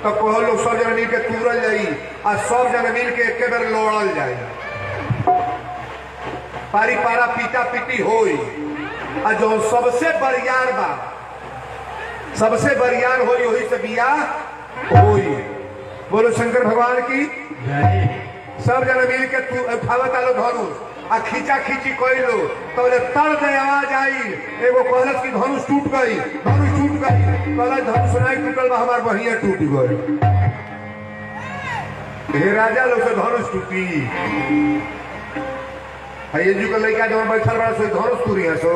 तो कहो लोग सब जन मिल के तूरल जाई और सब जन मिल के एक बेर लड़ल जाई, पारी पारा पीटा पीटी होई। और जो सबसे बरियार बा, सबसे बरियार होई वही से बियाह होई। बोलो शंकर भगवान की। सब जन मिल के तू उठावत आलो धनुष आ खींचा खींची कइलो तो तड़ दे आवाज आई। एगो कहलस की धनुष टूट गई, धनुष टूट गई। कहलस धनुष नहीं टूटल बा, हमार बहिया टूट गई। हे राजा लोग से धनुष टूटी। ये जो के लड़का जो बैठल बड़ा सो धनुष टूरी है सो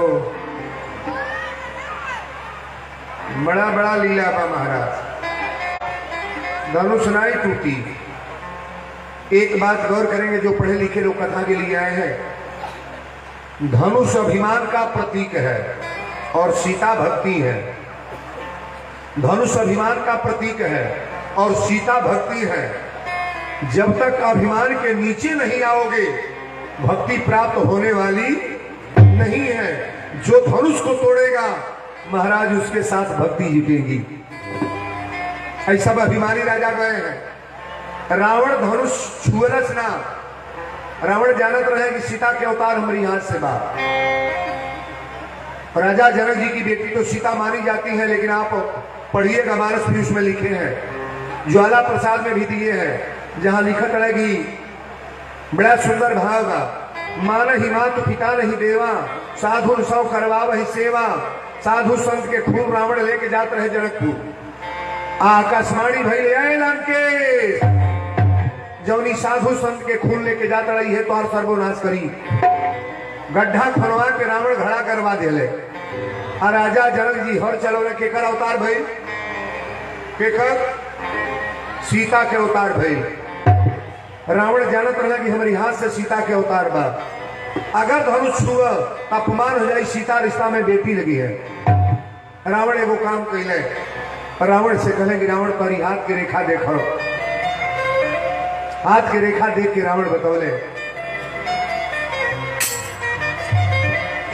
बड़ा बड़ा लीला बा महाराज, धनुष नहीं टूटी। एक बात गौर करेंगे जो पढ़े लिखे लोग कथा के लिए आए हैं, धनुष अभिमान का प्रतीक है और सीता भक्ति है। धनुष अभिमान का प्रतीक है और सीता भक्ति है। जब तक अभिमान के नीचे नहीं आओगे भक्ति प्राप्त होने वाली नहीं है। जो धनुष को तोड़ेगा महाराज उसके साथ भक्ति जीतेगी। ऐसा अभिमानी राजा गए हैं। रावण धनुष छुअलस ना, रावण जानत रहे कि सीता के अवतार हमारी हाथ से बा। राजा जनक जी की बेटी तो सीता मानी जाती है, लेकिन आप पढ़िएगा मानस भी उसमें लिखे हैं, ज्वाला प्रसाद में भी दिए हैं, जहां लिखत रहेगी बड़ा सुंदर भाव बा। मान ही मात पिता नहीं देवा, साधु सौ करवा वही सेवा। साधु संत के खून रावण लेके जात रहे जनकपुर। आकाशवाणी भइल आए लंकेश, जौनी साधु संत के खून लेके जाता रही है तो हर सर्वनाश करी। गड्ढा खनवा के रावण घड़ा करवा दिले। और राजा जनक जी हर चलो ने केकर अवतार भइल, केकर सीता के अवतार भइल। रावण जानत रहा कि हमारी हाथ से सीता के अवतार बा, अगर धनुष छुआ अपमान हो जाए, सीता रिश्ता में बेटी लगी है। रावण एगो काम कैले, रावण से कहे कि रावण तारी हाथ की रेखा देखो। हाथ की रेखा देख के रावण बतौले,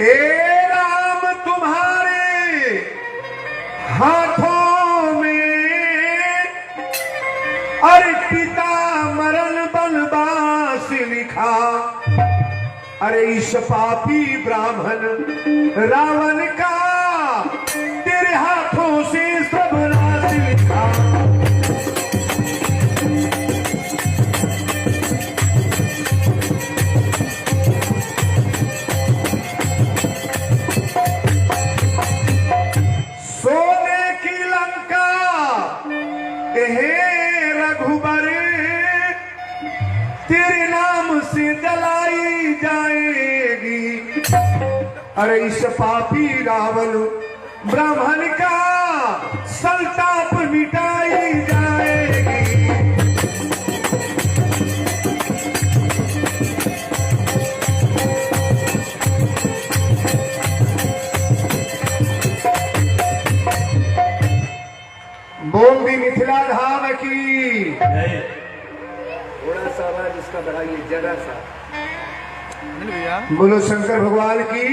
ए राम तुम्हारे हाथों में अर्पिता मरण बलबास लिखा। अरे इस पापी ब्राह्मण रावण का तेरे हाथों से सब नाश लिखा। सोने की लंका हे रघुबर तेरे नाम से जलाई जाएगी। अरे इस पापी रावण ब्राह्मण का संताप मिटाई जाएगी। बोल दी मिथिला धाम की। थोड़ा सा आवाज इसका बढ़ाइए, जरा सा। बोलो शंकर भगवान की।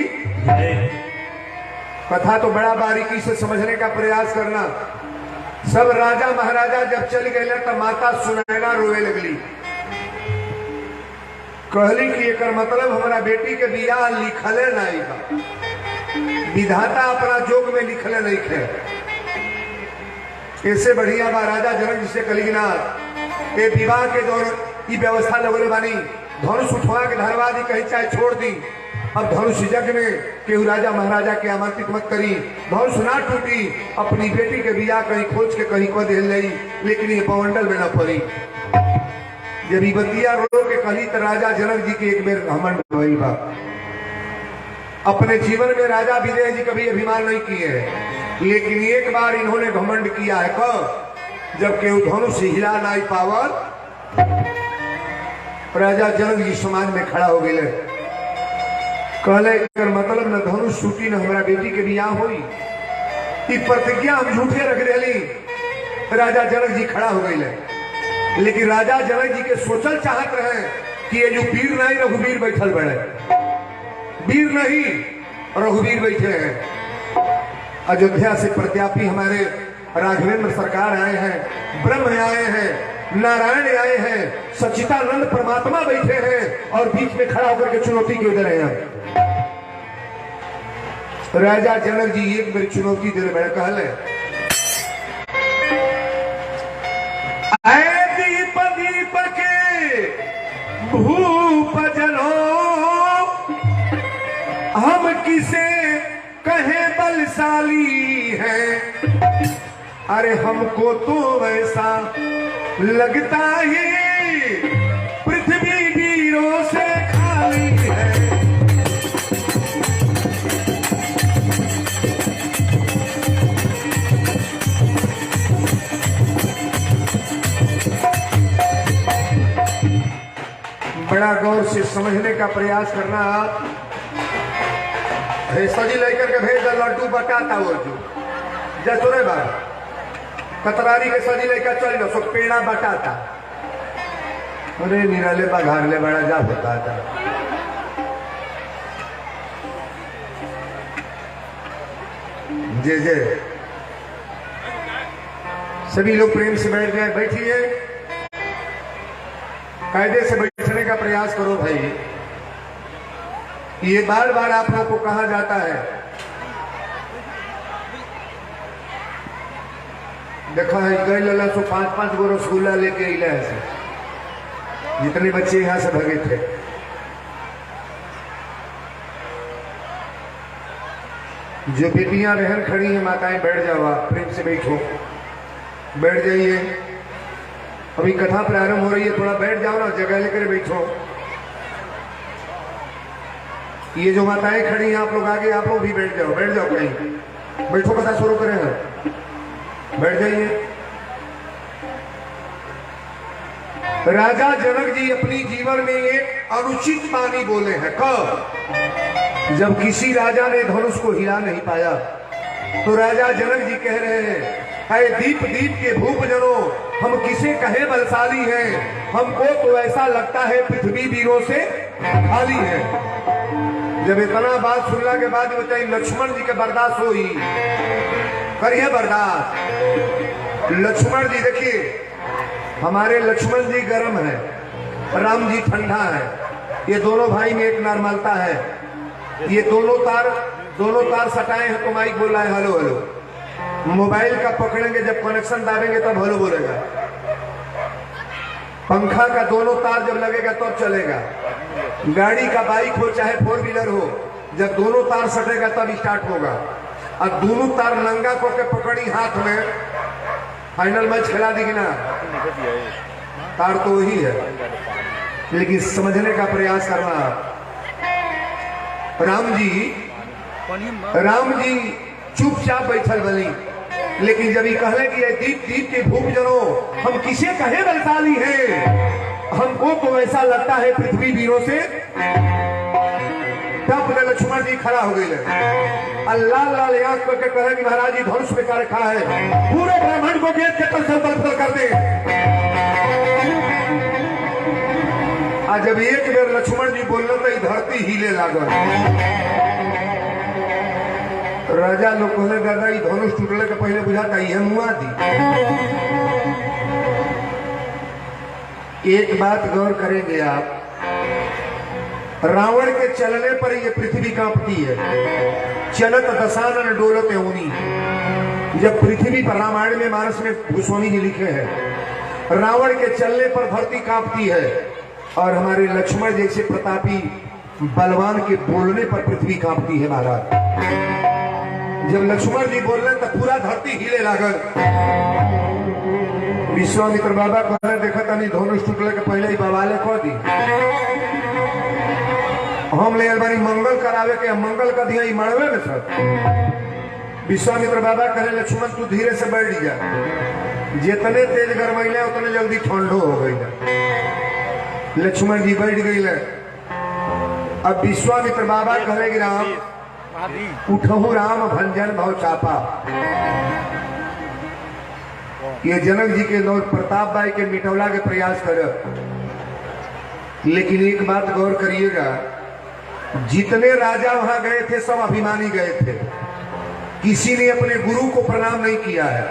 कथा तो बड़ा बारीकी से समझने का प्रयास करना। सब राजा महाराजा जब चल गए तो माता सुनैना रोए लगली, कहली कि एक मतलब हमारा बेटी के बियाह लिखले नहीं बा, विधाता अपना जोग में लिखले नहीं थे। इससे बढ़िया बा राजा जनक जी से कहली ना ये विवाह के दौरान ये व्यवस्था लगोले बानी, धनुष उठवा के धरवा दी, कहीं चाहे छोड़ दी। अब धनुष यज्ञ में केहू राजा महाराजा के आमंत्रित मत करी, धनुष ना टूटी। अपनी बेटी के बियाह कहीं खोज के कहीं को दे ली, लेकिन ये पवंडल में न पड़ी। जब बतिया रो के कहली तो राजा जनक जी के एक बेर घमंड भइल बा। अपने जीवन में राजा विजय जी कभी अभिमान नहीं किए हैं, लेकिन एक बार इन्होंने घमंड किया है। कब? जब केहू धनुष हिला नहीं पावर, राजा जनक जी समाज में खड़ा हो गए, कहले मतलब न धनुष टूटी न हमारा बेटी के बियाह हुई, प्रतिज्ञा हम झूठे रख रही। राजा जनक जी खड़ा हो गए, लेकिन राजा जनक जी के सोचल चाहत रहे कि ये जो वीर नहीं रघुवीर बैठल बड़े, वीर नहीं रघुवीर बैठे हैं। अयोध्या से प्रत्यापी हमारे राघवेंद्र सरकार आए हैं, ब्रह्म नारायण आए हैं, सच्चिदानंद परमात्मा बैठे हैं और बीच में खड़ा होकर के चुनौती क्यों दे रहे हैं? राजा जनक जी एक मेरी चुनौती दे रहे, मैंने कहले दीप दीप के भूप जनो, हम किसे कहे बलशाली है, अरे हमको तो वैसा लगता ही पृथ्वी वीरों से खाली है। बड़ा गौर से समझने का प्रयास करना। सजी लेकर के भेज लड्डू बटाता वो जो जैसो रे बा कतरारी के सजी लेकर चल लो, सो पेड़ा बटाता। अरे निराले बघारले बड़ा जा होता था। जे जे सभी लोग प्रेम से बैठ गए, बैठिए, कायदे से बैठने का प्रयास करो भाई। ये बार बार आप लोगों को कहा जाता है, देखा है गई लला सो 5-5 गो रसगुल्ला लेके इला है, जितने बच्चे यहां से भगे थे। जो बेटियां बहन खड़ी हैं, माताएं बैठ जाओ, आप प्रेम से बैठो, बैठ जाइए। अभी कथा प्रारंभ हो रही है, थोड़ा बैठ जाओ ना, जगह लेकर बैठो। ये जो माताएं खड़ी हैं, आप लोग आगे, आप लोग भी बैठ जाओ, बैठ जाओ कहीं, बैठो, कथा शुरू करें हैं, बैठ जाइए। राजा जनक जी अपनी जीवन में एक अनुचित वाणी बोले हैं। कब? जब किसी राजा ने धनुष को हिला नहीं पाया, तो राजा जनक जी कह रहे हैं, है दीप दीप के भूप जनो, हम किसे कहे बलशाली हैं, हमको तो ऐसा लगता है पृथ्वी वीरों से खाली है। जब इतना बात सुनने के बाद बताइए लक्ष्मण जी के बर्दाश्त हुई, करिए बर्दाश्त। लक्ष्मण जी देखिए, हमारे लक्ष्मण जी गर्म है, राम जी ठंडा है। ये दोनों भाई में एक नॉर्मलता है। ये दोनों तार सटाए हैं तो माइक बोल रहा है हेलो हेलो। मोबाइल का पकड़ेंगे, जब कनेक्शन दाबेंगे तब हेलो बोलेगा। पंखा का दोनों तार जब लगेगा तब चलेगा। गाड़ी का बाइक हो चाहे 4 व्हीलर हो, जब दोनों तार सटेगा तब स्टार्ट होगा। और दोनों तार नंगा करके पकड़ी हाथ में, फाइनल मैच खिला दी कि ना? तार तो वही है, लेकिन समझने का प्रयास करना। राम जी चुपचाप बैठल बनी, लेकिन जब ये कहले कि दीप दीप के भूप जनो, हम किसे कहे बलशाली हैं, हमको तो ऐसा लगता है पृथ्वी वीरों से। तब लक्ष्मण जी खड़ा हो गए, अल्लाह लाल आंख करके कहे कि महाराज जी धनुष में क्या रखा है, पूरे ब्राह्मण को गेट के तल से कर दे। आज जब एक बेर लक्ष्मण जी बोलने तो धरती हिले लागल। राजा लोग कहले दादा ये धनुष टूटने के पहले बुझाता ये मुआ दी। एक बात गौर करेंगे आप, रावण के चलने पर ये पृथ्वी कांपती है। चलत दशानन डोलत ऊनी, जब पृथ्वी पर रामायण में मानस में गोस्वामी जी लिखे हैं, रावण के चलने पर धरती कांपती है, और हमारे लक्ष्मण जैसे प्रतापी बलवान के बोलने पर पृथ्वी कांपती है। महाराज जब लक्ष्मण जी बोल रहे तो पूरा धरती हिले लागल। विश्वामित्र बाबा कहने देखा था नहीं धनुष टूटने के पहले ही बवाले कह दी, हम ले बारी मंगल करावे के, मंगल कर दिया मड़वे में सर। विश्वामित्र बाबा कहे लक्ष्मण तू धीरे से बैठ जा, जितने तेज गरमैले उतने जल्दी ठंडो हो गई। लक्ष्मण जी बैठ गई। अब विश्वामित्र बाबा कहे कि राम उठहु राम भंजन भव चापा। ये जनक जी के नौ प्रताप भाई के मिटौला के प्रयास कर, लेकिन एक बात गौर करिएगा, जितने राजा वहां गए थे सब अभिमानी गए थे, किसी ने अपने गुरु को प्रणाम नहीं किया है।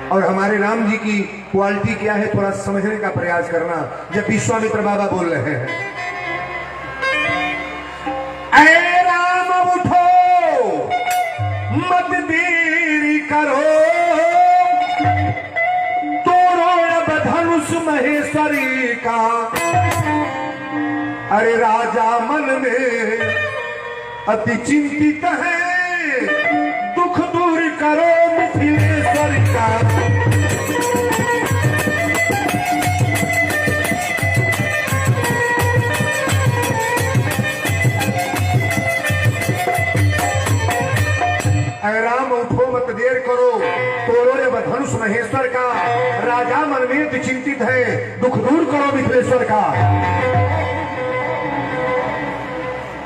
और हमारे राम जी की क्वालिटी क्या है थोड़ा समझने का प्रयास करना। जब विश्वामित्र बाबा बोल रहे हैं, ऐ राम उठो मत देरी करो, तोड़ो अब धनुष महेश्वरी का। अरे राजा मन में अति चिंतित है, दुख दूर करो मिथिलेश्वर का। राम उठो मत देर करो, तोड़ो जब धनुष महेश्वर का। राजा मन में अति चिंतित है, दुख दूर करो मिथिलेश्वर का।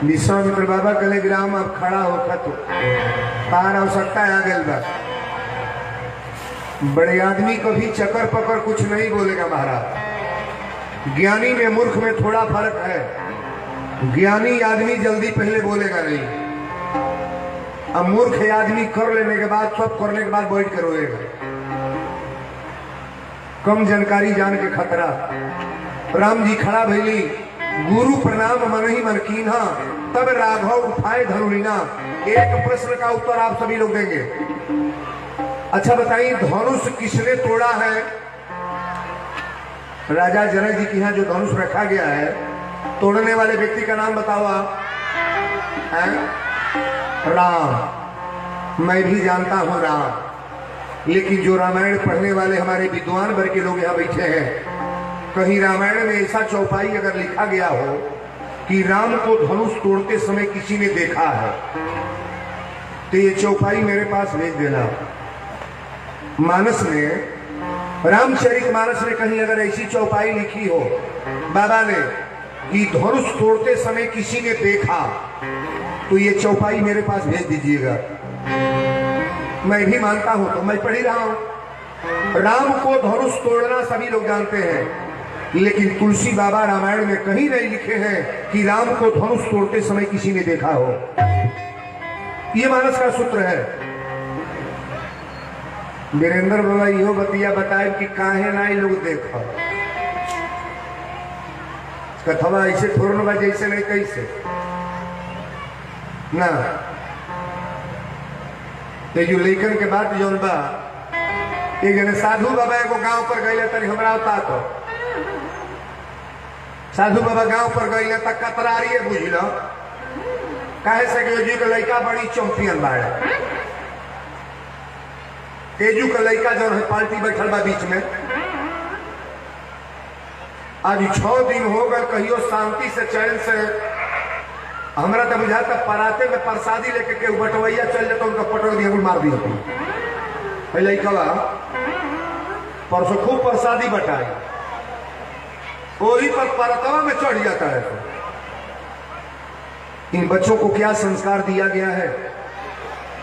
विश्वामित्र बाबा कले ग्राम अब खड़ा होकर तो तार आवश्यकता आ गई बा। बड़े आदमी को भी चक्कर पकड़ कुछ नहीं बोलेगा महाराज। ज्ञानी में मूर्ख में थोड़ा फर्क है। ज्ञानी आदमी जल्दी पहले बोलेगा नहीं, अब मूर्ख आदमी कर लेने के बाद, सब करने के बाद बैठ कर रोएगा। कम जानकारी जान के खतरा। राम जी खड़ा भैली, गुरु प्रणाम मन ही मन कीन्हा, तब राघव उठाए धनुलीना। एक प्रश्न का उत्तर आप सभी लोग देंगे। अच्छा बताइए, धनुष किसने तोड़ा है? राजा जनक जी के यहाँ जो धनुष रखा गया है, तोड़ने वाले व्यक्ति का नाम बताओ आप। राम। मैं भी जानता हूं राम, लेकिन जो रामायण पढ़ने वाले हमारे विद्वान वर्ग के लोग यहाँ बैठे हैं, कहीं रामायण में ऐसा चौपाई अगर लिखा गया हो कि राम को धनुष तोड़ते समय किसी ने देखा है, तो ये चौपाई मेरे पास भेज देना। मानस में, रामचरितमानस में कहीं अगर ऐसी चौपाई लिखी हो बाबा ने कि धनुष तोड़ते समय किसी ने देखा, तो ये चौपाई मेरे पास भेज दीजिएगा। मैं भी मानता हूं, तो मैं पढ़ ही रहा हूं। राम को धनुष तोड़ना सभी लोग जानते हैं, लेकिन तुलसी बाबा रामायण में कहीं नहीं लिखे हैं कि राम को धनुष तोड़ते समय किसी ने देखा हो। ये मानस का सूत्र है। वीरेंद्र बाबा यो बतिया बताए कि काहे ना लोग देखा कथवा ऐसे थोड़न बा जैसे नहीं कैसे ना। तो जो लेखन के बाद जौन बा, एक जने साधु बाबा एगो गांव पर गए तरी हमरा होता तो साधु बाबा गांव पर गए तक कतरारिए बुझल काहे से जी के लड़का बड़ी चैंपियन बाड़ा। तेजू का लड़का जो है पार्टी बैठल बा बीच में, आज 6 दिन हो गए कहियो शांति से चैन से। हमरा तो बुझाता पराते में प्रसादी लेके के बटवैया चल जाता, उनका पटक दिया मार दिया। लड़का परसों खूब प्रसादी बटाई, वही पर परतवा में चढ़ जाता है। तो इन बच्चों को क्या संस्कार दिया गया है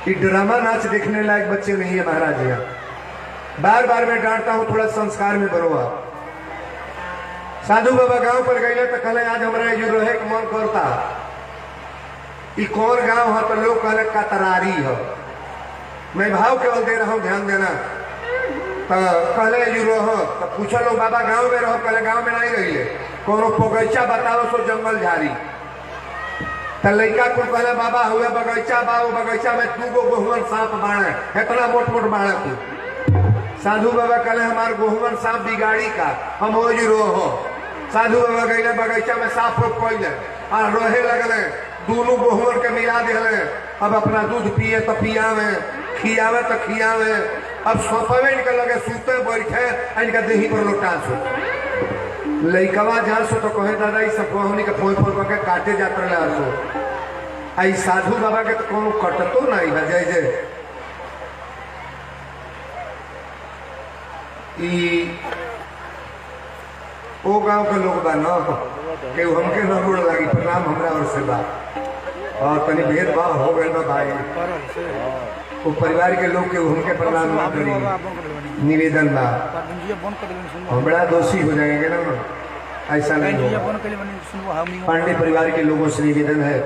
कि ड्रामा नाच देखने लायक बच्चे नहीं है महाराज। यहाँ बार बार मैं डांटता हूं, थोड़ा संस्कार में बनो आप। साधु बाबा गांव पर गए तो कहले आज हमारा जो रहे के मन करता। ई कौन गांव है? तो लोग कहले कतरारी है। मैं भाव केवल दे रहा हूं, ध्यान देना। तो कहले जो रहो तो पूछा लोग बाबा गांव में रहो? कहले गांव में नहीं रही, कोनो बगीचा बताओ सो जंगल झाड़ी। तो लड़का को कहले बाबा हुए बगीचा बा, बगीचा में 2 गो गोहुअन सांप बाढ़े, इतना मोट मोट बाढ़े तू। साधु बाबा कहले हमारे गोहुअन सांप बिगाड़ी का, हम हो जी हो। साधु बाबा गए बगीचा में साफ रोप कैले और रोहे लगले, दोनों गोहुअन के मिला दिले। अब अपना दूध पिए तो पियावे, खियावे तो खियावे। अब सोफे इनके लगे सूते बैठे, इनका देही पर लोटा सो। लइकवा जहाँ सो तो कहे दादा ई सब हमनी के फोन फोन करके काटे जात रहे सो। आई साधु बाबा के तो कोनो कटतो नहीं है। जय जय ओ गांव के लोग बा न के हमके न गोड़ लगी प्रणाम हमरा और से बा, और तनी भेदभाव हो गए बा भाई। वो परिवार के लोग के हमके प्रणाम ना करी, निवेदन बा। हम बड़ा दोषी हो जाएंगे ना, ऐसा नहीं होगा। पांडे परिवार के लोगों से निवेदन है,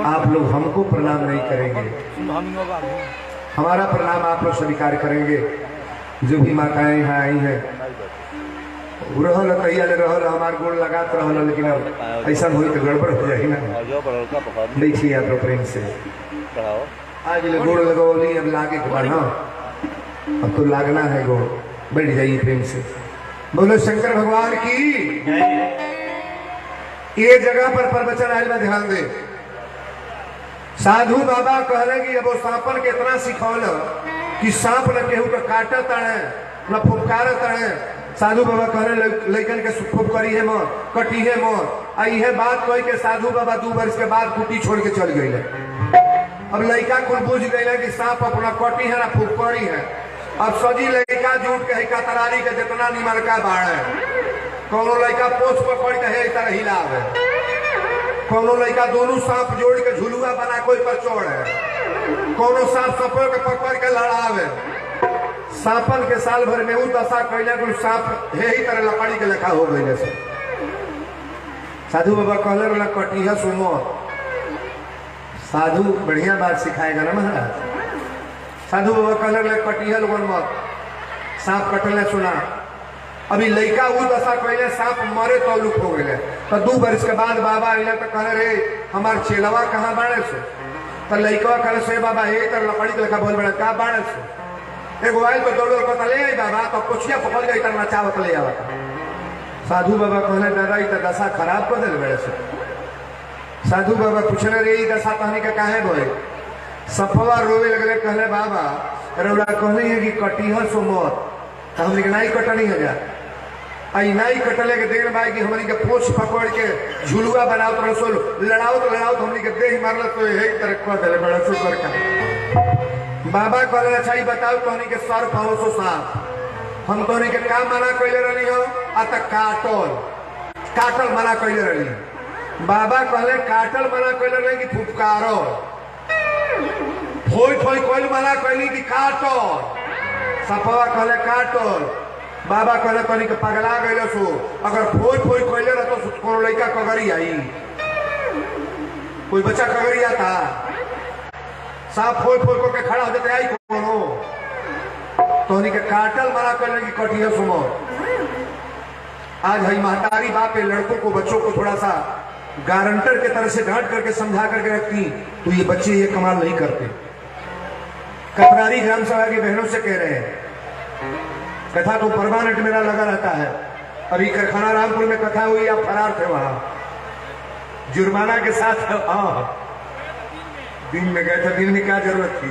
आप लोग हमको प्रणाम नहीं करेंगे। हमारा प्रणाम आप लोग स्वीकार करेंगे। जो भी माताएं यहाँ आई हैं रहल तैया ले रहल हमार गोड़ लगात रहल, लेकिन अब ऐसा हो तो गड़बड़ हो जाएगी ना। देखिए आप लोग प्रेम से आज ले गोड़ लगौली, अब लागे के बाद अब तो लागना है गोड़, बैठ जाइए प्रेम से। बोलो शंकर भगवान की। ये जगह पर प्रवचन आयल में ध्यान दे। साधु बाबा कहले कि अब वो सांपन के इतना सिखौल कि सांप न केहू के काटे तड़े न फुफकार तड़े। साधु बाबा कहले लैकन के फुफकारी है मोर, कटी है मोर। आई है बात कह के साधु बाबा 2 वर्ष के बाद कुटी छोड़ के चल गए। अब लड़का कुल बुझ गए कि सांप अपना कटी है ना फुफकारी है। अब सजी लड़का जूट के का तरारी के जितना निमन का बाढ़ है। कोनो लड़का पोछ पकड़ के है तरह हिलाव है, कोनो लड़का दोनों सांप जोड़ के झुलुआ बना कोई पर चोड़ है, कोनो सांप सपो के पकड़ के लड़ावे। सांपन के साल भर में उ दशा कैले कुल सांप हे ही तरह लकड़ी के लेखा हो गए। साधु बाबा कहले वाला कटी है सुमो। साधु बढ़िया बात सिखाएगा ना महाराज। साधु बाबा कहले वाला कटी है लोगन मत, सांप कटले सुना। अभी लड़का वो दशा कैले सांप मरे तो लुक हो गए। तो 2 वर्ष के बाद बाबा आइले तो कहले रे हमार चेलवा कहाँ बाड़े सो। तो लड़का कहले से बाबा हे तर लकड़ी के लेखा बोल बड़े का बाड़े सो। एगो आयल तो दौड़ को ले आई बाबा, तो कुछिया पकड़ गई तर नचावत ले आवा। साधु बाबा कहले दादा ई दशा खराब कर दिल बड़े से। साधु बाबा पूछले रे ई दशा तहनी का काहे भई। सपवा रोवे लगले कहले बाबा रौड़ा कहले है कि कटिहा सो मत, तो हमने नहीं कटनी है जा। आई नहीं कटले के देर बाई कि हमनी के पोछ पकड़ के झुलुआ बनाओ तो रसोल लड़ाओ तो हमनी के देह मारल तो यही तरह कर दे बड़ा सुपर का। बाबा कहले अच्छा ही बताओ तोहनी के सर पाओ सो सांप हम तोहनी के काम मना कइले रहनी हो आ त काटल मना कइले रहनी। बाबा कहले काटल मना कइले रहनी कि फुफकारो फोई फोई कोइल मना कइली कि काटल। सपवा कहले काटल। बाबा कहले तोहनी के पगला गइले सो अगर फोई फोई कइले रह तो कोनो लइका कगरी आई, कोई बच्चा कगरी आता सांप फोई फोई को के खड़ा हो जाते आई कोनो। तोहनी के काटल मना करने की कटिया सुनो। आज हई महतारी बाप के लड़कों को बच्चों को थोड़ा सा गारंटर के तरह से डांट करके समझा करके रखती तो ये बच्चे ये कमाल नहीं करते। कतरारी ग्राम सभा की बहनों से कह रहे हैं कथा तो परमानेंट मेरा लगा रहता है। अभी कारखाना रामपुर में कथा हुई, आप फरार थे वहां जुर्माना के साथ। हाँ दिन में गए थे, दिन में क्या जरूरत थी।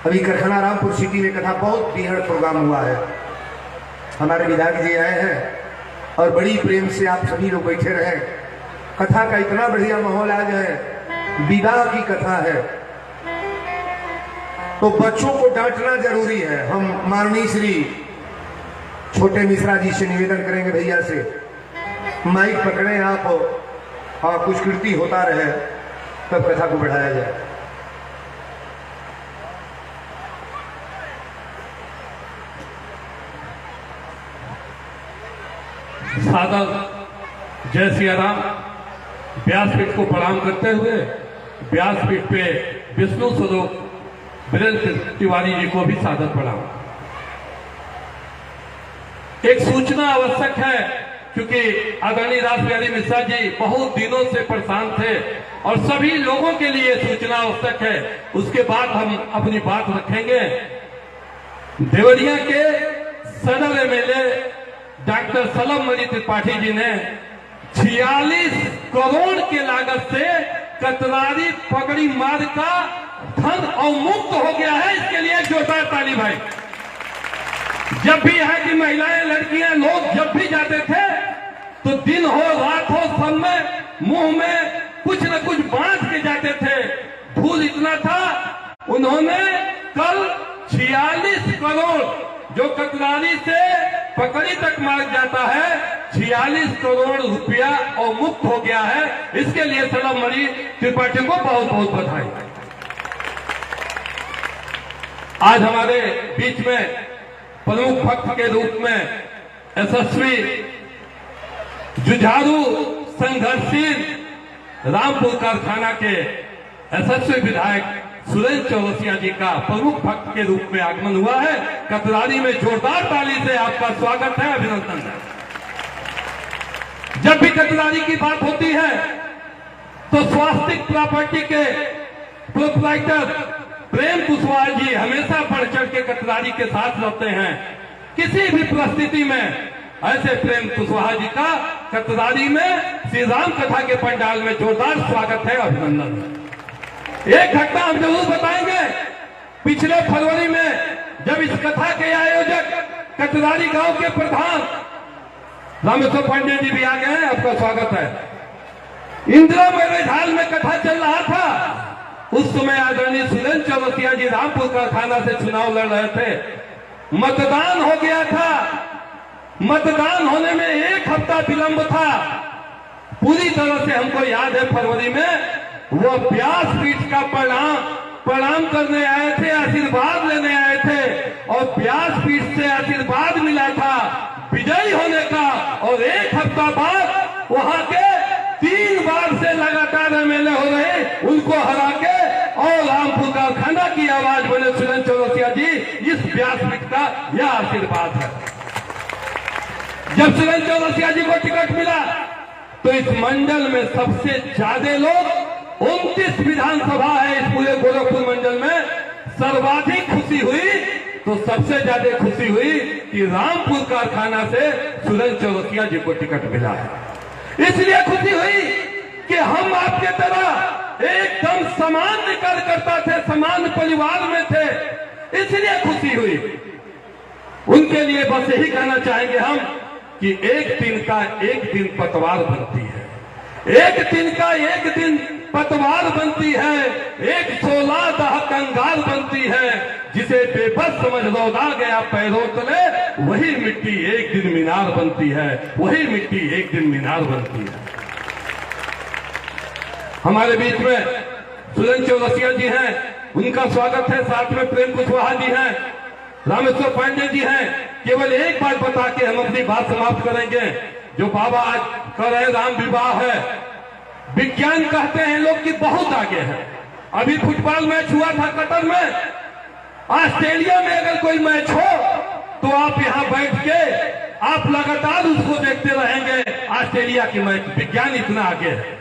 अभी कारखाना रामपुर सिटी में कथा बहुत बिहड़ प्रोग्राम हुआ है। हमारे विधायक जी आए हैं और बड़ी प्रेम से आप सभी लोग बैठे रहे। कथा का इतना बढ़िया माहौल आज है, विवाह की कथा है तो बच्चों को डांटना जरूरी है। हम माननीय श्री छोटे मिश्रा जी से निवेदन करेंगे भैया से माइक पकड़े आप और कुछ कीर्ति होता रहे तब कथा को बढ़ाया जाए। साधक जय सिया राम। व्यासपीठ को प्रणाम करते हुए व्यासपीठ पे विष्णु स्वरूप वीरेंद्र तिवारी जी को भी सादर प्रणाम। एक सूचना आवश्यक है क्योंकि आदरणीय राज बिहारी मिश्रा जी बहुत दिनों से परेशान थे और सभी लोगों के लिए सूचना आवश्यक है। उसके बाद हम अपनी बात रखेंगे। देवरिया के सदर एमएलए डॉक्टर सलम मणि त्रिपाठी जी ने 46 करोड़ के लागत से कतरारी पगड़ी मार्ग का धन अवमुक्त हो गया है। इसके लिए जोरदार ताली भाई। जब भी यहाँ की महिलाएं लड़कियां लोग जब भी जाते थे तो दिन हो रात हो सब में मुंह में कुछ न कुछ बांध के जाते थे। धूल इतना था उन्होंने कल 46 करोड़ जो कतरारी से पकड़ी तक मार्ग जाता है 46 करोड़ रुपया अवमुक्त हो गया है। इसके लिए सलम मणि त्रिपाठी को बहुत बहुत बधाई। आज हमारे बीच में प्रमुख भक्त के रूप में यशस्वी जुझारू संघर्षशील रामपुर कारखाना के यशस्वी विधायक सुरेंद्र चौरसिया जी का प्रमुख भक्त के रूप में आगमन हुआ है। कतरारी में जोरदार ताली से आपका स्वागत है, अभिनंदन है। जब भी कतरारी की बात होती है तो स्वास्तिक प्रॉपर्टी के प्रोप्राइटर प्रेम कुशवाहा जी हमेशा बढ़ चढ़ के कतरारी के साथ रहते हैं। किसी भी परिस्थिति में ऐसे प्रेम कुशवाहा जी का कतरारी में श्री राम कथा के पंडाल में जोरदार स्वागत है, अभिनंदन है। एक घटना हम जरूर बताएंगे। पिछले फरवरी में जब इस कथा के आयोजक कतरारी गांव के प्रधान रामेश्वर पांडे जी भी आ गए हैं, आपका स्वागत है। इंदिरा मैरिज हॉल में कथा चल रहा था। उस समय आदरणीय सुरेंद्र चौरसिया जी रामपुर कारखाना से चुनाव लड़ रहे थे। मतदान हो गया था। मतदान होने में एक हफ्ता विलंब था। पूरी तरह से हमको याद है, फरवरी में वो व्यासपीठ का प्रणाम करने आए थे, आशीर्वाद लेने आए थे और व्यासपीठ से आशीर्वाद मिला था विजयी होने का। और एक हफ्ता बाद वहां के 3 बार से लगातार एमएलए हो रहे, उनको हरा के और रामपुर कारखाना की आवाज बने सुरेंद्र चौरसिया जी, इस व्यासपीठ का यह आशीर्वाद है। जब सुरेंद्र चौरसिया जी को टिकट मिला तो इस मंडल में सबसे ज्यादा लोग 29 विधानसभा है इस पूरे गोरखपुर मंडल में, सर्वाधिक खुशी हुई तो सबसे ज्यादा खुशी हुई कि रामपुर कारखाना से सुरेंद्र चौरसिया जी को टिकट मिला है। इसलिए खुशी हुई कि हम आपके तरह एकदम समान कार्यकर्ता थे, समान परिवार में थे, इसलिए खुशी हुई। उनके लिए बस यही कहना चाहेंगे हम कि एक दिन का एक दिन पतवार बनती है, एक दिन का एक दिन पतवार बनती है, एक 16 दाह कंगाल बनती है, जिसे बेबस समझ लौटा गया पैरों तले, वही मिट्टी एक दिन मीनार बनती है, वही मिट्टी एक दिन मीनार बनती है। हमारे बीच में सुरेंद्र चौरसिया जी हैं, उनका स्वागत है। साथ में प्रेम कुशवाहा जी हैं, रामेश्वर पांडे जी हैं। केवल एक बात बता के हम अपनी बात समाप्त करेंगे। जो बाबा आज कर रहे राम विवाह है, विज्ञान कहते हैं लोग कि बहुत आगे है। अभी फुटबॉल मैच हुआ था कतर में, ऑस्ट्रेलिया में अगर कोई मैच हो तो आप यहां बैठ के आप लगातार उसको देखते रहेंगे, ऑस्ट्रेलिया की मैच। विज्ञान इतना आगे है।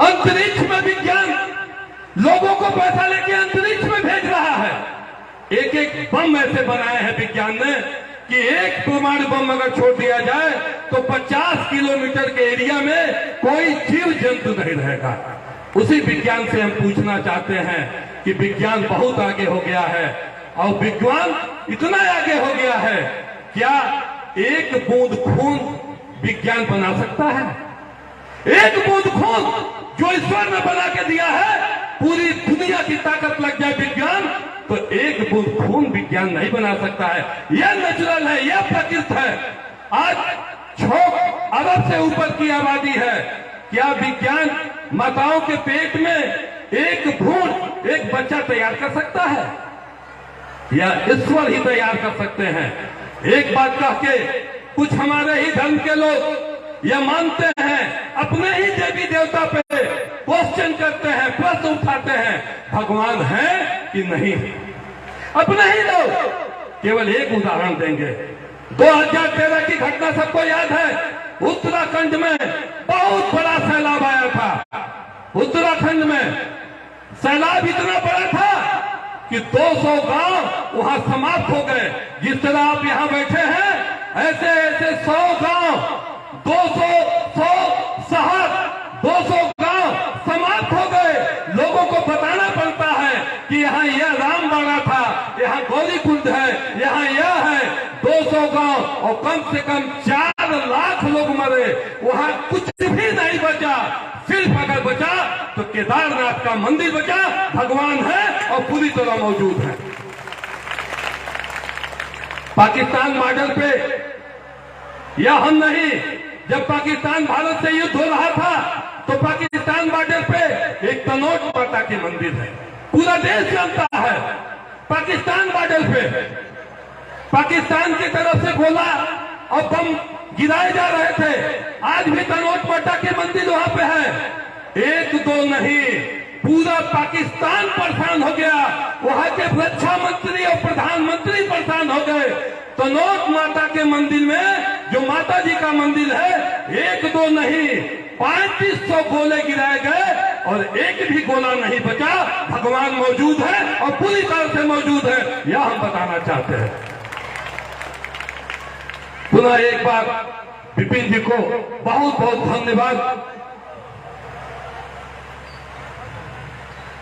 अंतरिक्ष में विज्ञान लोगों को पैसा लेके अंतरिक्ष में भेज रहा है। एक एक बम ऐसे बनाए हैं विज्ञान ने कि एक परमाणु बम अगर छोड़ दिया जाए तो 50 किलोमीटर के एरिया में कोई जीव जंतु नहीं रहेगा। उसी विज्ञान से हम पूछना चाहते हैं कि विज्ञान बहुत आगे हो गया है और विज्ञान इतना आगे हो गया है, क्या एक बूंद खून विज्ञान बना सकता है? एक बूंद खून जो ईश्वर ने बना के दिया है, पूरी दुनिया की ताकत लग जाए विज्ञान तो एक बूंद खून विज्ञान नहीं बना सकता है। यह नेचुरल है, यह प्रकृति है। आज 6 अरब से ऊपर की आबादी है। क्या विज्ञान माताओं के पेट में एक भ्रूण, एक बच्चा तैयार कर सकता है? या ईश्वर ही तैयार कर सकते हैं? एक बात कह के कुछ हमारे ही धर्म के लोग यह मानते हैं, अपने ही देवी देवता पे क्वेश्चन करते हैं, प्रश्न उठाते हैं, भगवान है कि नहीं है? अपने ही लोग। केवल एक उदाहरण देंगे। 2013 की घटना सबको याद है। उत्तराखंड में बहुत बड़ा सैलाब आया था। उत्तराखंड में सैलाब इतना बड़ा था कि 200 गांव वहां समाप्त हो गए। जिस तरह आप यहां बैठे हैं, ऐसे ऐसे 100 गांव, 200 शहर, 200 गांव समाप्त हो गए। लोगों को बताना पड़ता है कि यहाँ यह रामबाड़ा था, यहाँ गौरीकुंड है, यहाँ यह है। 200 गांव और कम से कम 4 लाख लोग मरे। वहां कुछ भी नहीं बचा। सिर्फ अगर बचा तो केदारनाथ का मंदिर बचा। भगवान है और पूरी तरह मौजूद है। पाकिस्तान मॉडल पे या हम नहीं, जब पाकिस्तान भारत से युद्ध हो रहा था तो पाकिस्तान बॉर्डर पे एक तनोट माता की मंदिर है, पूरा देश जानता है। पाकिस्तान बॉर्डर पे पाकिस्तान की तरफ से गोला और बम गिराए जा रहे थे। आज भी तनोट माता की मंदिर वहां पे है। 1 2 नहीं, पूरा पाकिस्तान परेशान हो गया, वहां के रक्षा मंत्री और प्रधानमंत्री परेशान हो गए। तो नोट माता के मंदिर में, जो माता जी का मंदिर है, एक दो नहीं 3500 गोले गिराए गए और एक भी गोला नहीं बचा। भगवान मौजूद है और पूरी तरह से मौजूद है, यह हम बताना चाहते हैं। पुनः एक बार विपिन जी को बहुत बहुत धन्यवाद।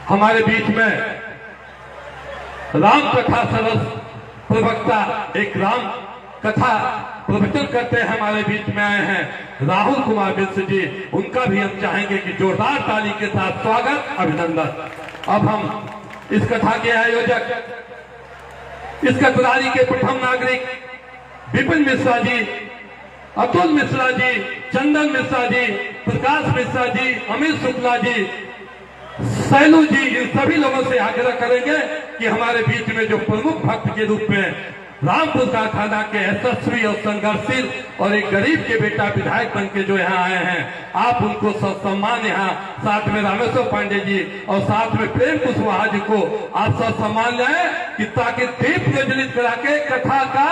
हमारे बीच में राम कथा सरस प्रवक्ता, एक राम कथा प्रवचन करते हमारे बीच में आए हैं राहुल कुमार मिश्र जी। उनका भी हम चाहेंगे कि जोरदार ताली के साथ स्वागत, अभिनंदन। अब हम इस कथा के आयोजक, इस कथारी के प्रथम नागरिक विपिन मिश्रा जी, अतुल मिश्रा जी, चंदन मिश्रा जी, प्रकाश मिश्रा जी, अमित शुक्ला जी, सैलू जी, इन सभी लोगों से आग्रह करेंगे कि हमारे बीच में जो प्रमुख भक्त के रूप में रामपुर कारखाना के यशस्वी और संघर्षशील और एक गरीब के बेटा विधायक बन के जो यहाँ आए हैं, आप उनको सम्मान यहाँ साथ में रामेश्वर पांडे जी और साथ में प्रेम कुशवाहा जी को आप सम्मान लाए कि ताकि दीप प्रज्वलित करा के कथा का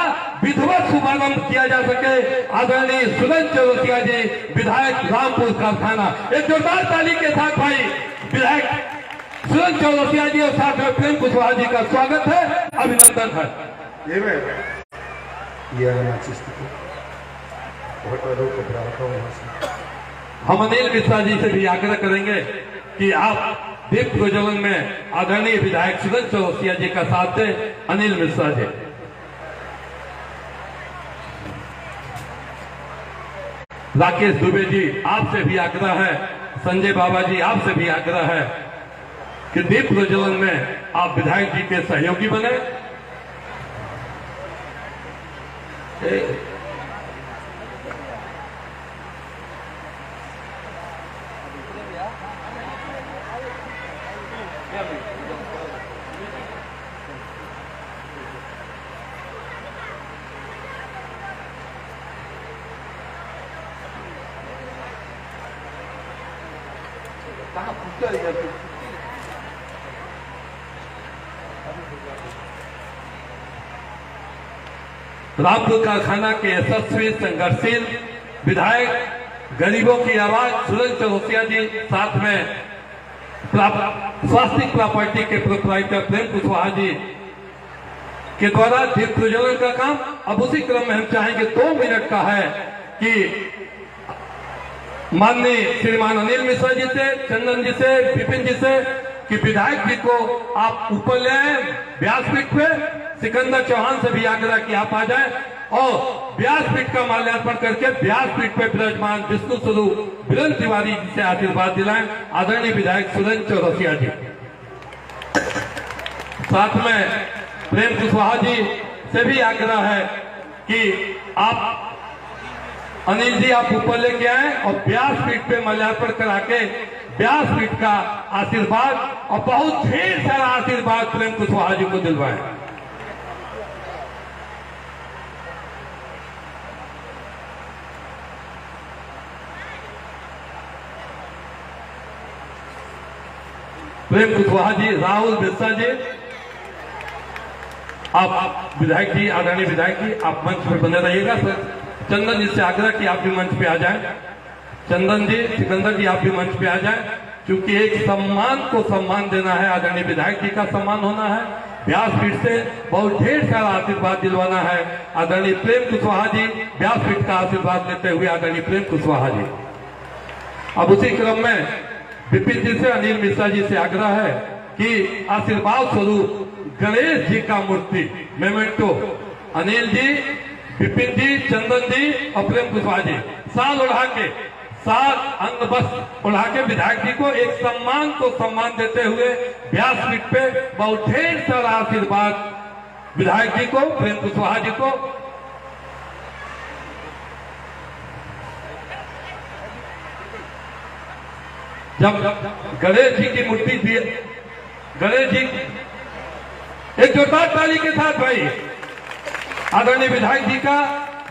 विधिवत शुभारंभ किया जा सके। आदरणीय सुरेंद्र चौरसिया जी, विधायक रामपुर कारखाना, एक जोरदार ताली के साथ भाई विधायक सुरेंद्र चौरसिया जी और साथ में प्रेम कुशवाहा जी का स्वागत है, अभिनंदन है। ये मैं ये है नाचिस्ती को बहुत बड़ा कपड़ा रखा हुआ है। हम अनिल मिश्रा जी से भी आग्रह करेंगे कि आप दीप प्रज्वलन में आदरणीय विधायक सुरेंद्र चौरसिया जी का साथ दें। अनिल मिश्रा जी। राकेश दुबे जी, आपसे भी आग्रह है। संजय बाबा जी, आपसे भी आग्रह है कि दीप प्रज्वलन में आप विधायक जी के सहयोगी बने। रामपुर कारखाना के यशस्वी संघर्षशील विधायक, गरीबों की आवाज सुरेंद्र चौरसिया जी, साथ में स्वास्थ्य प्रॉपर्टी के प्रोप्राइटर प्रेम कुशवाहा जी के द्वारा दीप प्रज्वलन का काम अब उसी क्रम में हम चाहेंगे 2 मिनट का है कि माननीय श्रीमान अनिल मिश्रा जी से, चंदन जी से, विपिन जी से कि विधायक जी को आप ऊपर ले आए व्यासपीठ पे। सिकंदर चौहान से भी आग्रह कि आप आ जाएं और व्यासपीठ का माल्यार्पण करके व्यासपीठ पे विराजमान विष्णु स्वरूप वीरेंद्र तिवारी जी से आशीर्वाद दिलाएं। आदरणीय विधायक सुरेंद्र चौरसिया जी, साथ में प्रेम कुशवाहा जी से भी आग्रह है कि आप अनिल जी आप ऊपर लेके आए और व्यासपीठ पे माल्यार्पण करा के व्यासपीठ का आशीर्वाद और बहुत ढेर सारा आशीर्वाद प्रेम कुशवाहा जी को दिलवाएं। प्रेम कुशवाहा जी, राहुल मिश्रा जी, आप विधायक जी, आदरणीय विधायक जी, आप मंच पर बने रहिएगा। चंदन जी से आग्रह कि आप भी मंच पे आ जाएं। चंदन जी, सिकंदर जी, आप भी मंच पे आ जाएं, क्योंकि एक सम्मान को सम्मान देना है। आदरणीय विधायक जी का सम्मान होना है, व्यासपीठ से बहुत ढेर सारा आशीर्वाद दिलवाना है। आदरणीय प्रेम कुशवाहा जी, व्यासपीठ का आशीर्वाद लेते हुए आदरणीय प्रेम कुशवाहा जी। अब उसी क्रम में विपिन जी से, अनिल मिश्रा जी से आग्रह है कि आशीर्वाद स्वरूप गणेश जी का मूर्ति मेमेंटो, अनिल जी, विपिन जी, चंदन जी और प्रेम कुशवाहा जी साल उड़ा के, साथ अंग वस्त्र उड़ा के विधायक जी को एक सम्मान को सम्मान देते हुए व्यासपीठ पे बहुत ढेर सारा आशीर्वाद विधायक जी को, प्रेम कुशवाहा जी को। जब गणेश जी की मूर्ति दी, गणेश जी, एक जोरदार ताली के साथ भाई आदरणीय विधायक जी का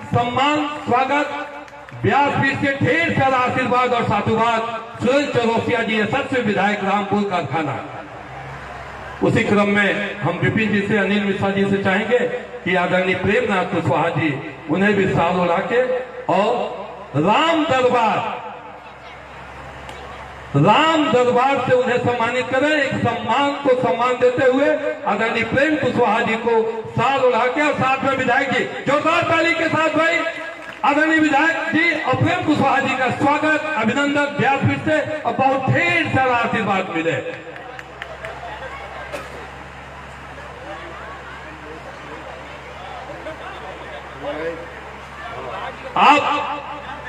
सम्मान स्वागत व्यासपीठ से ढेर सारा आशीर्वाद और साधुवाद सुरेंद्र चौरसिया जी सदस्य विधायक रामपुर कारखाना। उसी क्रम में हम विपिन जी से, अनिल मिश्रा जी से चाहेंगे कि आदरणीय प्रेमनाथ कुशवाहा जी उन्हें भी साल उड़ा के और राम दरबार से उन्हें सम्मानित करें। एक सम्मान को सम्मान देते हुए आदरणीय प्रेम कुशवाहा जी को साल उड़ा के और साथ में विधायक जी जोरदार ताली के साथ भाई आदरणीय विधायक जी और प्रेम कुशवाहा जी का स्वागत, अभिनंदन व्यासपीठ से और बहुत ढेर सारा आशीर्वाद मिले। आप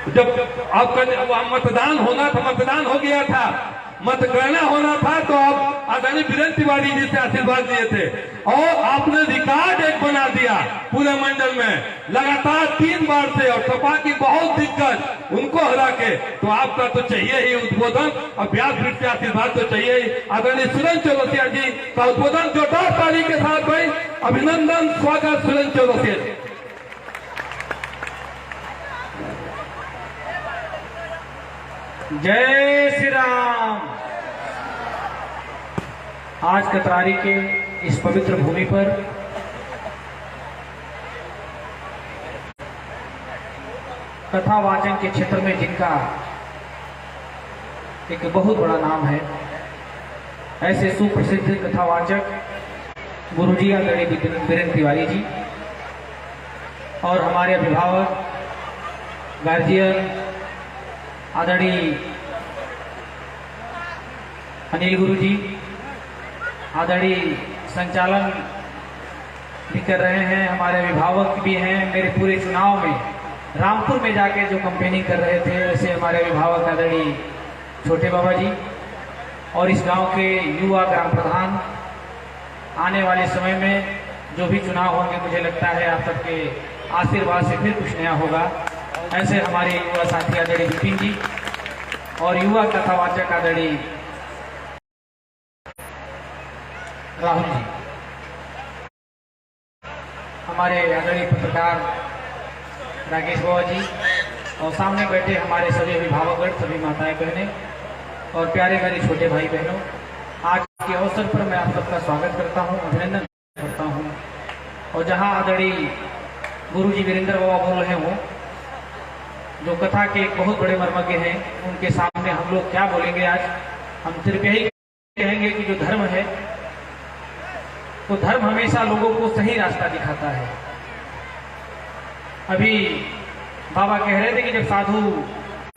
जब आपका मतदान होना था, मतदान हो गया था, मतगणना होना था, तो आप आदरणीय वीरेंद्र तिवारी जी से आशीर्वाद दिए थे और आपने रिकॉर्ड एक बना दिया पूरे मंडल में लगातार 3 बार से, और सपा की बहुत दिक्कत उनको हरा के। तो आपका तो चाहिए ही उद्बोधन और व्यासपीठ से आशीर्वाद तो चाहिए ही। आदरणीय सुरेंद्र चौरसिया जी का उद्बोधन जोरदार ताली के साथ भाई अभिनंदन, स्वागत सुरेंद्र चौरसिया जी। जय श्री राम। आज कतरारी के इस पवित्र भूमि पर कथावाचन के क्षेत्र में जिनका एक बहुत बड़ा नाम है, ऐसे सुप्रसिद्ध कथावाचक गुरुजी आदरणीय वीरेंद्र तिवारी जी और हमारे अभिभावक गार्जियन आदरणीय अनिल गुरु जी, आदरणीय संचालन भी कर रहे हैं, हमारे अभिभावक भी हैं। मेरे पूरे चुनाव में रामपुर में जाके जो कंपेनिंग कर रहे थे, ऐसे हमारे अभिभावक आदरणीय छोटे बाबा जी और इस गांव के युवा ग्राम प्रधान। आने वाले समय में जो भी चुनाव होंगे, मुझे लगता है आप सबके आशीर्वाद से फिर कुछ नया होगा। ऐसे हमारे युवा साथी आदरणीय विपिन जी और युवा कथावाचक आदरणीय राहुल जी, हमारे आदरणीय पत्रकार राकेश बाबा जी और सामने बैठे हमारे सभी अभिभावकगण, सभी माताएं बहनें और प्यारे मेरे छोटे भाई बहनों, आज के अवसर पर मैं आप सबका स्वागत करता हूं, अभिनंदन करता हूं। और जहां आदरणीय गुरु जी वीरेंद्र बाबा बोल रहे हों, जो कथा के एक बहुत बड़े मर्मज्ञ हैं, उनके सामने हम लोग क्या बोलेंगे। आज हम सिर्फ यही कहेंगे कि जो धर्म है, तो धर्म हमेशा लोगों को सही रास्ता दिखाता है। अभी बाबा कह रहे थे कि जब साधु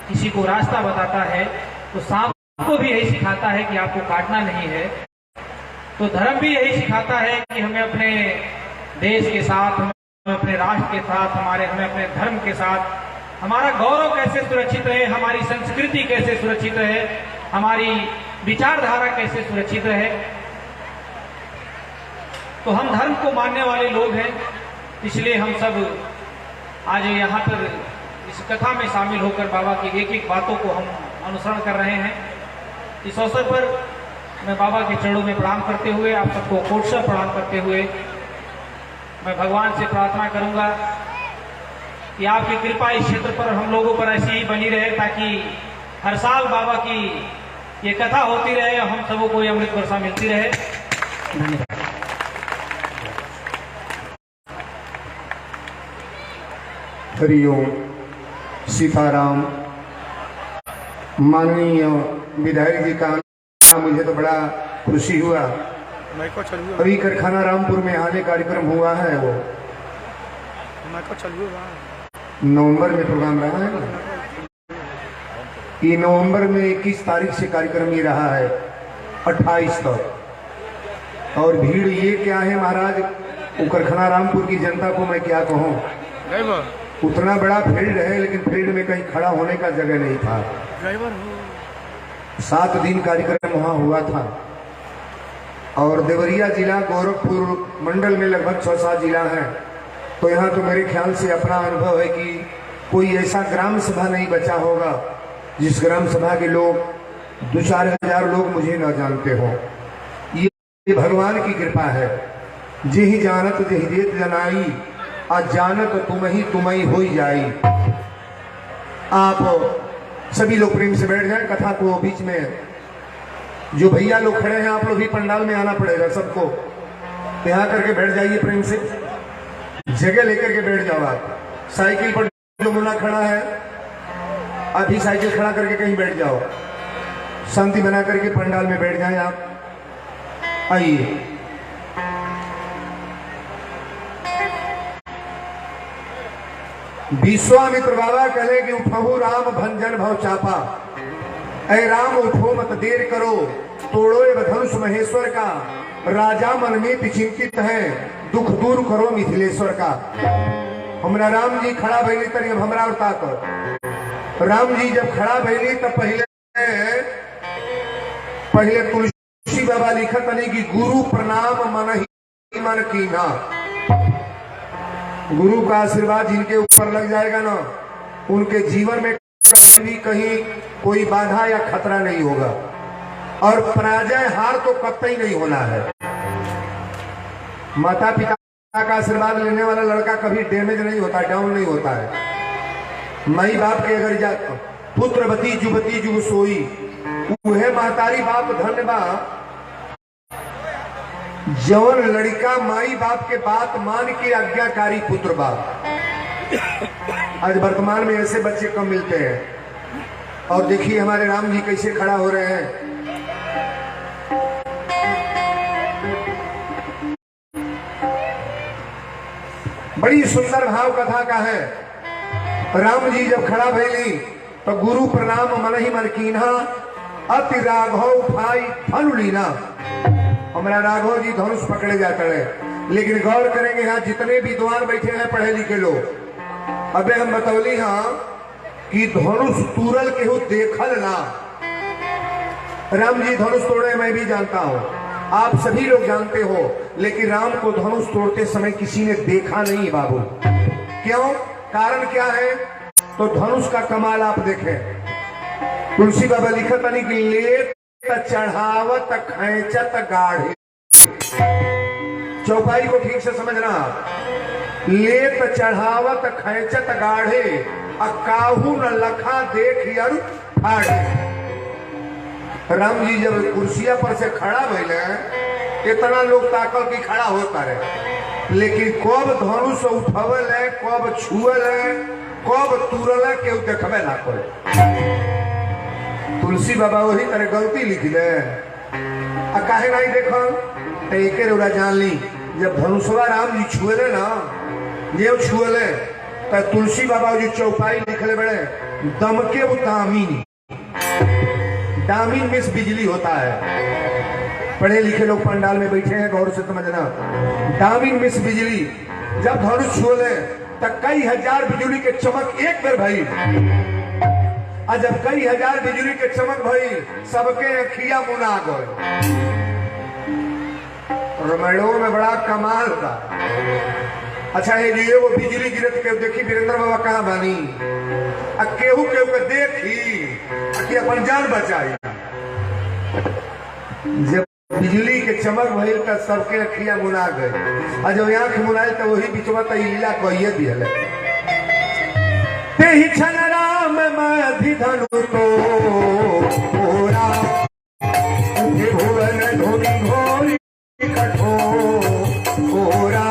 किसी को रास्ता बताता है तो सांप को भी यही सिखाता है कि आपको काटना नहीं है। तो धर्म भी यही सिखाता है कि हमें अपने देश के साथ, हमें अपने राष्ट्र के साथ, हमें अपने धर्म के साथ हमारा गौरव कैसे सुरक्षित रहे, हमारी संस्कृति कैसे सुरक्षित रहे, हमारी विचारधारा कैसे सुरक्षित रहे। तो हम धर्म को मानने वाले लोग हैं, इसलिए हम सब आज यहाँ पर इस कथा में शामिल होकर बाबा की एक एक बातों को हम अनुसरण कर रहे हैं। इस अवसर पर मैं बाबा के चरणों में प्रणाम करते हुए, आप सबको कोटशः प्रणाम करते हुए, मैं भगवान से प्रार्थना करूंगा कि आपकी कृपा इस क्षेत्र पर हम लोगों पर ऐसी ही बनी रहे, ताकि हर साल बाबा की ये कथा होती रहे और हम सबों को ये अमृत वर्षा मिलती रहे। धन्यवाद। हरिओम, सीताराम। माननीय विधायक जी का मुझे तो बड़ा खुशी हुआ। अभी कारखाना रामपुर में आने कार्यक्रम हुआ है, वो नवंबर में प्रोग्राम रहा है ना, ये नवंबर में 21 तारीख से कार्यक्रम ये रहा है 28 तक। और भीड़ ये क्या है महाराज, वो कारखाना रामपुर की जनता को मैं क्या कहूँ, उतना बड़ा फील्ड है लेकिन फील्ड में कहीं खड़ा होने का जगह नहीं था। 7 दिन कार्यक्रम वहाँ हुआ था और देवरिया जिला गोरखपुर मंडल में लगभग 6-7 जिला हैं। तो यहाँ तो मेरे ख्याल से अपना अनुभव है कि कोई ऐसा ग्राम सभा नहीं बचा होगा जिस ग्राम सभा के लोग 2-4 हजार लोग मुझे न जानते हो। ये भगवान की कृपा है। जिहि जानत जिहि देत जनाई, आज जानत तुम ही हो जाई। आप सभी लोग प्रेम से बैठ जाएं। कथा को बीच में जो भैया लोग खड़े हैं, आप लोग भी पंडाल में आना पड़ेगा सबको। यहाँ करके बैठ जाइए, प्रेम से जगह लेकर के बैठ जाओ। आप साइकिल पर जो मुन्ना खड़ा है, अभी साइकिल खड़ा करके कहीं बैठ जाओ, शांति बना करके पंडाल में बैठ जाएं। आप आइए। विश्वामित्र बाबा कहे कि उठहु राम भंजन भव चापा, ऐ राम उठो मत देर करो, तोड़ो एव धनुष महेश्वर का, राजा मन में चिंतित है, दुख दूर करो मिथिलेश्वर का। हमरा राम जी खड़ा भैली तरी अब हमरा और ताकत। राम जी जब खड़ा भैली तब पहले तुलसी बाबा लिखत नहीं कि गुरु प्रणाम मन ही मन कीना। गुरु का आशीर्वाद जिनके ऊपर लग जाएगा ना, उनके जीवन में कभी कहीं कोई बाधा या खतरा नहीं होगा, और पराजय हार तो कतई नहीं होना है। माता पिता का आशीर्वाद लेने वाला लड़का कभी डैमेज नहीं होता, डाउन नहीं होता है। माई बाप के अगर पुत्रवती जुवती जुग सोई, उहे महतारी बाप धन्य बा जवन लड़का माई बाप के बात मान के आज्ञाकारी पुत्र बाप। आज वर्तमान में ऐसे बच्चे कम मिलते हैं। और देखिए हमारे राम जी कैसे खड़ा हो रहे हैं। बड़ी सुंदर भाव कथा का है। राम जी जब खड़ा भैली तो गुरु प्रणाम मन ही मन कीन्हा, अति राघव भाई धनु लीना। हमारा राघव जी धनुष पकड़े जाते हैं। लेकिन गौर करेंगे यहाँ जितने भी द्वार बैठे हैं पढ़े लिखे लोग, अबे हम बतौली हाँ कि धनुष तूरल केहू देखल ना। राम जी धनुष तोड़े मैं भी जानता हूं, आप सभी लोग जानते हो, लेकिन राम को धनुष तोड़ते समय किसी ने देखा नहीं बाबू। क्यों? कारण क्या है? तो धनुष का कमाल आप देखें। तुलसी बाबा लिखत नहीं कि लेत चढ़ावत खैचत गाढ़े। चौपाई को ठीक से समझना। लेत चढ़ावत खैचत गाढ़े, अकाहू न लखा देख अरु फाड़े। राम जी जब कुर्सिया पर से खड़ा भइले, इतना लोग ताकल की खड़ा होता रहे, लेकिन कब धनुष उठवल है, कब छुअल है, कब तुरल है, केहू देखबे ना करे। तुलसी बाबा वही तरह गलती लिख ले, काहे नहीं देखो तो एक जान ली। जब धनुषवा राम जी छुएले ना, ये छुएले तो तुलसी बाबा जी चौपाई लिखले बड़े दमके वो दामिनी। दामिन में बिजली होता है। पढ़े लिखे लोग पंडाल में बैठे हैं, गौर से समझना। दामिन में बिजली जब धनुष छुएले तो कई हजार बिजली के चमक एक बेर भाई, और जब कई हजार बिजली के चमक भई, सबके अखिया मुना गए। रमणों में बड़ा कमाल था। अच्छा है जी, वो बिजली गिरत के देखी वीरेंद्र बाबा कहाँ बानी, केहू केहू के देखी कि अपन जान बचाई। जब बिजली के चमक भई तो सबके अखिया मुना गए, और जब आंख मुनाई तो वही बिचवा तो लीला कहिए दिया। ते छन राम मधि धनु तो ओरा, भुवन धोनी घोरी कठोरा।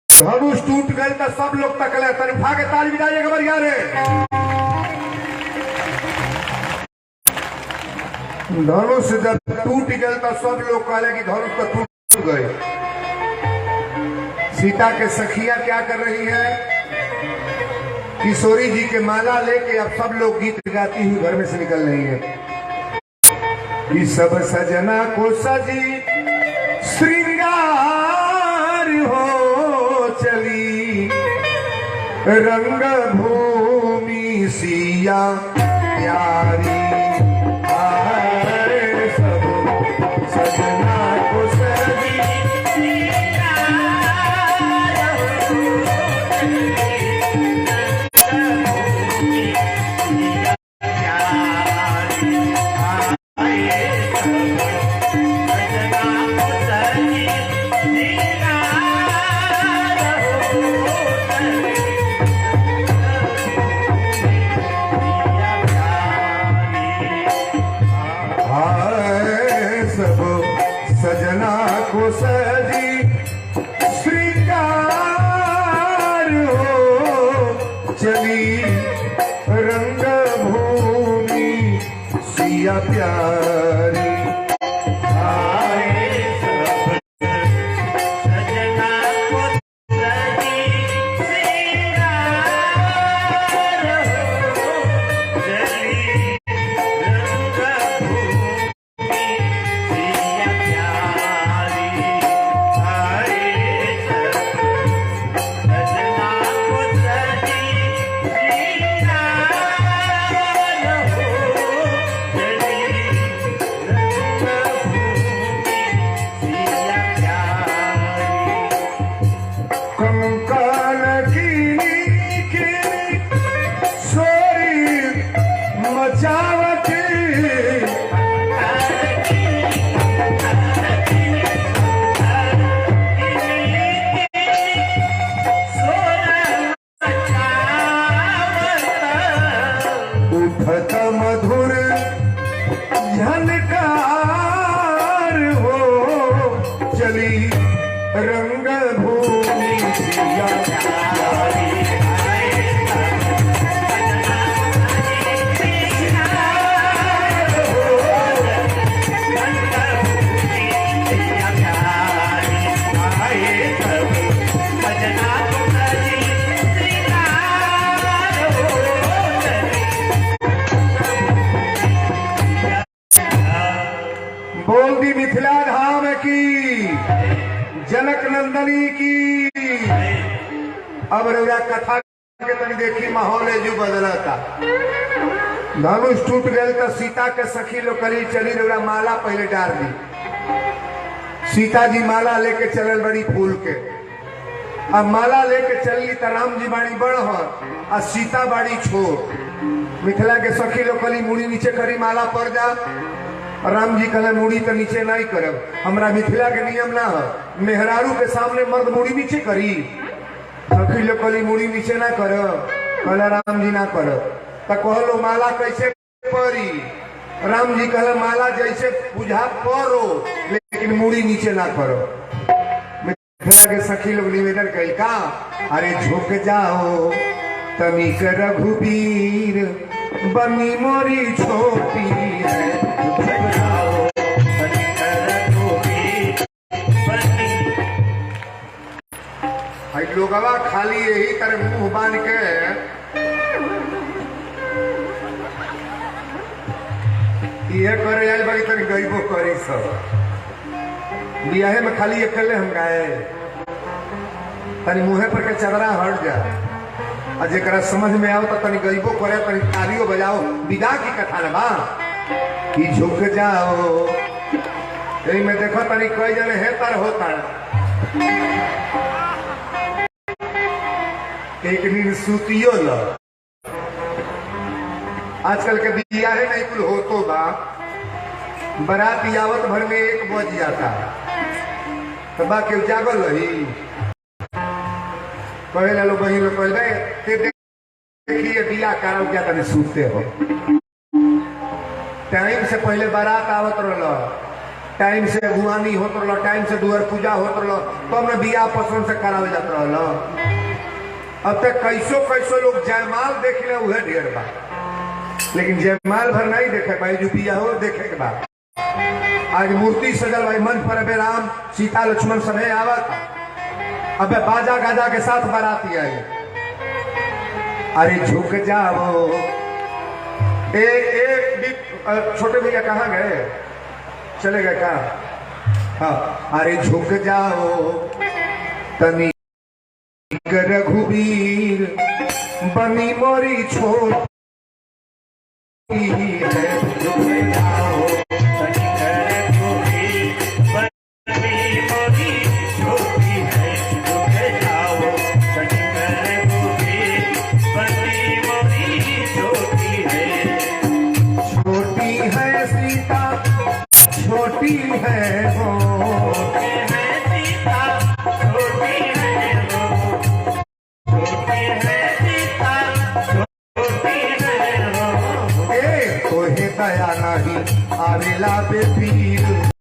धनुष टूट गए तो सब लोग तकले, तन उठा के ताली बजाइएगा बढ़िया रे। धनुष जब टूट गए तो सब लोग कहले कि धनुष तो टूट गए। सीता के सखिया क्या कर रही है? किशोरी जी के माला लेके अब सब लोग गीत गाती हुई घर में से निकल रही है। कि सब सजना को सजी श्रृंगार हो चली, रंग भूमि सिया प्यारी आए सब सजना को सजी सब सजना को सजी श्रृंगार हो चली रंग भूमि सिया प्यारी आए सब सजना को सजी श्रृंगार हो चली उठत मधुर झनकार हो चली रंग भूमि सिया प्यारी बोल दी मिथिला धाम की, जनक नंदनी की। अब रउरा कथा के तनी देखी माहौल जो बदलता। धनुष टूट गए तो सीता के सखी लोग करी चली रउरा माला पहले डाल दी। सीता जी माला लेके चलल बड़ी फूल के। अब माला लेके चली तो राम जी बाड़ी बड़ और सीता बाड़ी छोट। मिथिला के सखी लोग कली मुड़ी नीचे करी माला पर जा। राम जी कहले मुड़ी तो नीचे नहीं करब, हमरा मिथिला के नियम ना है। मेहरारू के सामने मर्द मुड़ी नीचे करी। सखी लोग कली मुड़ी नीचे ना करब, कहले राम जी ना करब। तो कहलो माला कैसे परी? राम जी कहले माला जैसे बुझा परो, लेकिन मुड़ी नीचे ना करो। मिथिला के सखी लोग निवेदन कही का, अरे झुक जाओ तनिक रघुबीर, बनी मोरी छोटी है। लोगवा खाली यही तरह मुंह बांध के ये करे आयल बड़ी तरी गईबो करी सब। बियाहे में खाली अकेले हम गाए, तनी मुँहे पर के चदरा हट जा। और जरा समझ में आओ तो तनी गईबो करे, तनी तालियों बजाओ। विदा की कथा न बा कि झुक जाओ। यही में देखो तनी कई जने है तर होता। एक नींद सूतियो ल। आजकल के बिया है नहीं कुल हो तो बा। बारात यावत भर में 1 बज जाता। तो बा के जागल रही कहे लो बही लोग कहे देखिए बिया कारो क्या तने सूते हो। टाइम से पहले बारात आवत रहो, टाइम से गुआनी होत रहो, टाइम से दुआर पूजा होत रहो, तो हमने बिया पसंद से करावे जात रहो। अब तक कैसो लोग जयमाल देख ले उहे ढेर बा, लेकिन जयमाल भर नहीं देखे भाई। जो बिया हो देखे के बाद आज मूर्ति सजल भाई मंच पर। अबे राम सीता लक्ष्मण सभे आवत। अबे बाजा गाजा के साथ बाराती आई। अरे झुक जाओ। छोटे भैया कहाँ गए? चले गए का? हाँ, अरे झुक जाओ तनी रघुबीर, बनी मोरी छोटी है झुक जाओ शंकर को भी बनी मोरी छोटी है झुक जाओ शंकर को भी बनी मोरी छोटी है सीता छोटी है वो सीता छोटी है वो छोटी है सीता छोटी है वो तोहे दया नहीं आवेला बे पीर